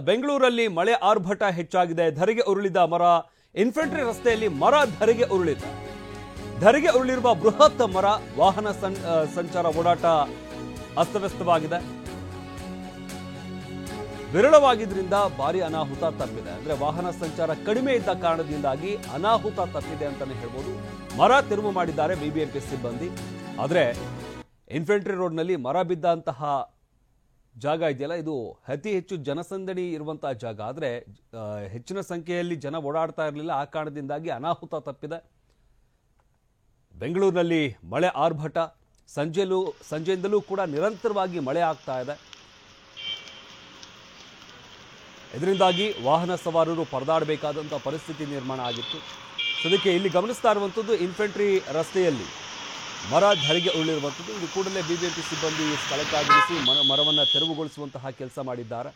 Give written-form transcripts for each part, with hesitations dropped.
ಬೆಂಗಳೂರಲ್ಲಿ ಮಳೆ ಆರ್ಭಟ ಹೆಚ್ಚಾಗಿದೆ. ಧರೆಗೆ ಉರುಳಿದ ಮರ. ಇನ್ಫೆಂಟ್ರಿ ರಸ್ತೆಯಲ್ಲಿ ಮರ ಧರೆಗೆ ಉರುಳಿದೆ. ಧರೆಗೆ ಉರುಳಿರುವ ಬೃಹತ್ ಮರ. ವಾಹನ ಸಂಚಾರ ಓಡಾಟ ಅಸ್ತವ್ಯಸ್ತವಾಗಿದೆ. ವಿರಳವಾಗಿದ್ರಿಂದ ಭಾರಿ ಅನಾಹುತ ತಪ್ಪಿದೆ. ಅಂದ್ರೆ ವಾಹನ ಸಂಚಾರ ಕಡಿಮೆ ಇದ್ದ ಕಾರಣದಿಂದಾಗಿ ಅನಾಹುತ ತಪ್ಪಿದೆ ಅಂತಾನೆ ಹೇಳ್ಬೋದು. ಮರ ತೆರವು ಮಾಡಿದ್ದಾರೆ ಬಿಬಿಎಂಪಿ ಸಿಬ್ಬಂದಿ. ಆದ್ರೆ ಇನ್ಫೆಂಟ್ರಿ ರೋಡ್ನಲ್ಲಿ ಮರ ಬಿದ್ದಂತಹ ಜಾಗ ಇದೆಯಲ್ಲ, ಇದು ಅತಿ ಹೆಚ್ಚು ಜನಸಂದಣಿ ಇರುವಂತಹ ಜಾಗ. ಆದರೆ ಹೆಚ್ಚಿನ ಸಂಖ್ಯೆಯಲ್ಲಿ ಜನ ಓಡಾಡ್ತಾ ಇರಲಿಲ್ಲ. ಆ ಕಾರಣದಿಂದಾಗಿ ಅನಾಹುತ ತಪ್ಪಿದೆ. ಬೆಂಗಳೂರಿನಲ್ಲಿ ಮಳೆ ಆರ್ಭಟ. ಸಂಜೆಯಿಂದಲೂ ಕೂಡ ನಿರಂತರವಾಗಿ ಮಳೆ ಆಗ್ತಾ ಇದೆ. ಇದರಿಂದಾಗಿ ವಾಹನ ಸವಾರರು ಪರದಾಡಬೇಕಾದಂಥ ಪರಿಸ್ಥಿತಿ ನಿರ್ಮಾಣ ಆಗಿತ್ತು. ಸದ್ಯಕ್ಕೆ ಇಲ್ಲಿ ಗಮನಿಸ್ತಾ ಇರುವಂಥದ್ದು ಇನ್ಫೆಂಟ್ರಿ ರಸ್ತೆಯಲ್ಲಿ ಮರ ಧರೆಗೆ ಉರುಳಿರುವಂಥದ್ದು. ಇದು ಕೂಡಲೇ ಬಿಬಿಎಂಪಿ ಸಿಬ್ಬಂದಿ ಸ್ಥಳಕ್ಕಾಗಮಿಸಿ ಮರವನ್ನು ತೆರವುಗೊಳಿಸುವಂತಹ ಕೆಲಸ ಮಾಡಿದ್ದಾರೆ.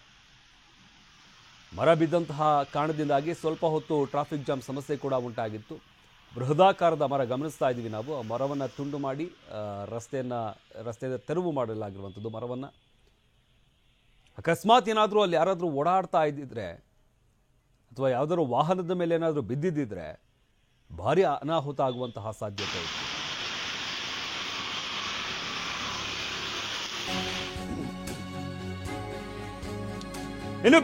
ಮರ ಬಿದ್ದಂತಹ ಕಾರಣದಿಂದಾಗಿ ಸ್ವಲ್ಪ ಹೊತ್ತು ಟ್ರಾಫಿಕ್ ಜಾಮ್ ಸಮಸ್ಯೆ ಕೂಡ ಉಂಟಾಗಿತ್ತು. ಬೃಹದಾಕಾರದ ಮರ ಗಮನಿಸ್ತಾ ಇದ್ದೀವಿ ನಾವು. ಆ ಮರವನ್ನು ತುಂಡು ಮಾಡಿ ರಸ್ತೆಯ ತೆರವು ಮಾಡಲಾಗಿರುವಂಥದ್ದು ಮರವನ್ನು. ಅಕಸ್ಮಾತ್ ಏನಾದರೂ ಅಲ್ಲಿ ಯಾರಾದರೂ ಓಡಾಡ್ತಾ ಇದ್ದಿದ್ರೆ ಅಥವಾ ಯಾವುದಾದ್ರು ವಾಹನದ ಮೇಲೆ ಏನಾದರೂ ಬಿದ್ದಿದ್ದಿದ್ರೆ ಭಾರಿ ಅನಾಹುತ ಆಗುವಂತಹ ಸಾಧ್ಯತೆ ಇತ್ತು. ಇನ್ನು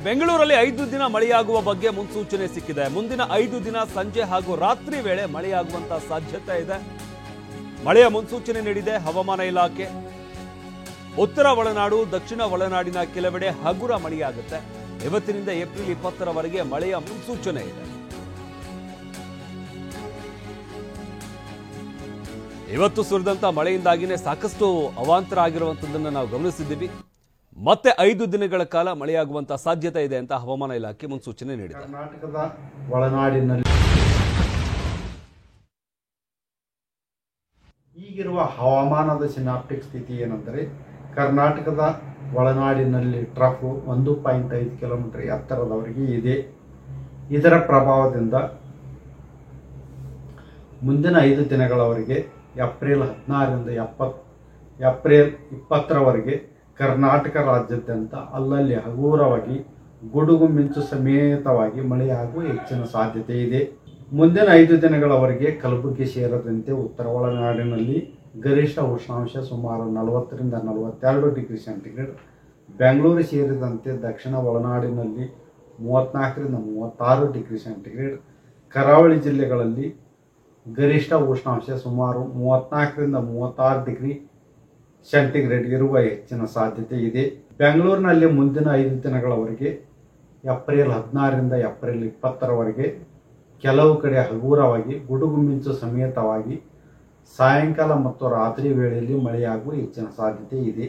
ಬೆಂಗಳೂರಲ್ಲಿ 5 ದಿನ ಮಳೆಯಾಗುವ ಬಗ್ಗೆ ಮುನ್ಸೂಚನೆ ಸಿಕ್ಕಿದೆ. ಮುಂದಿನ 5 ದಿನ ಸಂಜೆ ಹಾಗೂ ರಾತ್ರಿ ವೇಳೆ ಮಳೆಯಾಗುವಂತಹ ಸಾಧ್ಯತೆ ಇದೆ. ಮಳೆಯ ಮುನ್ಸೂಚನೆ ನೀಡಿದೆ ಹವಾಮಾನ ಇಲಾಖೆ. ಉತ್ತರ ಒಳನಾಡು, ದಕ್ಷಿಣ ಒಳನಾಡಿನ ಕೆಲವೆಡೆ ಹಗುರ ಮಳೆಯಾಗುತ್ತೆ. ಇವತ್ತಿನಿಂದ ಏಪ್ರಿಲ್ 20ರವರೆಗೆ ಮಳೆಯ ಮುನ್ಸೂಚನೆ ಇದೆ. ಇವತ್ತು ಸುರಿದಂತ ಮಳೆಯಿಂದಾಗಿನೇ ಸಾಕಷ್ಟು ಅವಾಂತರ ಆಗಿರುವಂತದ್ದನ್ನು ನಾವು ಗಮನಿಸಿದ್ದೀವಿ. ಮತ್ತೆ 5 ದಿನಗಳ ಕಾಲ ಮಳೆಯಾಗುವಂತಹ ಸಾಧ್ಯತೆ ಇದೆ ಅಂತ ಹವಾಮಾನ ಇಲಾಖೆ ಮುನ್ಸೂಚನೆ ನೀಡಿದೆ. ಕರ್ನಾಟಕದ ಒಳನಾಡಿನಲ್ಲಿ ಈಗಿರುವ ಹವಾಮಾನದ ಸಿನಾಪ್ಟಿಕ್ ಸ್ಥಿತಿ ಏನೆಂದರೆ, ಕರ್ನಾಟಕದ ಒಳನಾಡಿನಲ್ಲಿ ಟ್ರಫ್ 1.5 ಕಿಲೋಮೀಟರ್ ಎತ್ತರದವರೆಗೆ ಇದೆ. ಇದರ ಪ್ರಭಾವದಿಂದ ಮುಂದಿನ 5 ದಿನಗಳವರೆಗೆ ಏಪ್ರಿಲ್ 16ರಿಂದ ಏಪ್ರಿಲ್ 20ರವರೆಗೆ ಕರ್ನಾಟಕ ರಾಜ್ಯಾದ್ಯಂತ ಅಲ್ಲಲ್ಲಿ ಹಗುರವಾಗಿ ಗುಡುಗು ಮಿಂಚು ಸಮೇತವಾಗಿ ಮಳೆಯಾಗುವ ಹೆಚ್ಚಿನ ಸಾಧ್ಯತೆ ಇದೆ. ಮುಂದಿನ 5 ದಿನಗಳವರೆಗೆ ಕಲಬುರಗಿ ಸೇರಿದಂತೆ ಉತ್ತರ ಒಳನಾಡಿನಲ್ಲಿ ಗರಿಷ್ಠ ಉಷ್ಣಾಂಶ ಸುಮಾರು 40ರಿಂದ 42 ಡಿಗ್ರಿ ಸೆಂಟಿಗ್ರೇಡ್, ಬೆಂಗಳೂರು ಸೇರಿದಂತೆ ದಕ್ಷಿಣ ಒಳನಾಡಿನಲ್ಲಿ 34ರಿಂದ 36 ಡಿಗ್ರಿ ಸೆಂಟಿಗ್ರೇಡ್, ಕರಾವಳಿ ಜಿಲ್ಲೆಗಳಲ್ಲಿ ಗರಿಷ್ಠ ಉಷ್ಣಾಂಶ ಸುಮಾರು 34ರಿಂದ 36 ಡಿಗ್ರಿ ಸೆಂಟಿಗ್ರೇಡ್ ಇರುವ ಹೆಚ್ಚಿನ ಸಾಧ್ಯತೆ ಇದೆ. ಬೆಂಗಳೂರಿನಲ್ಲಿ ಮುಂದಿನ 5 ದಿನಗಳವರೆಗೆ ಏಪ್ರಿಲ್ 16ರಿಂದ ಏಪ್ರಿಲ್ 20ರವರೆಗೆ ಕೆಲವು ಕಡೆ ಹಗುರವಾಗಿ ಗುಡುಗು ಮಿಂಚು ಸಮೇತವಾಗಿ ಸಾಯಂಕಾಲ ಮತ್ತು ರಾತ್ರಿ ವೇಳೆಯಲ್ಲಿ ಮಳೆಯಾಗುವ ಹೆಚ್ಚಿನ ಸಾಧ್ಯತೆ ಇದೆ.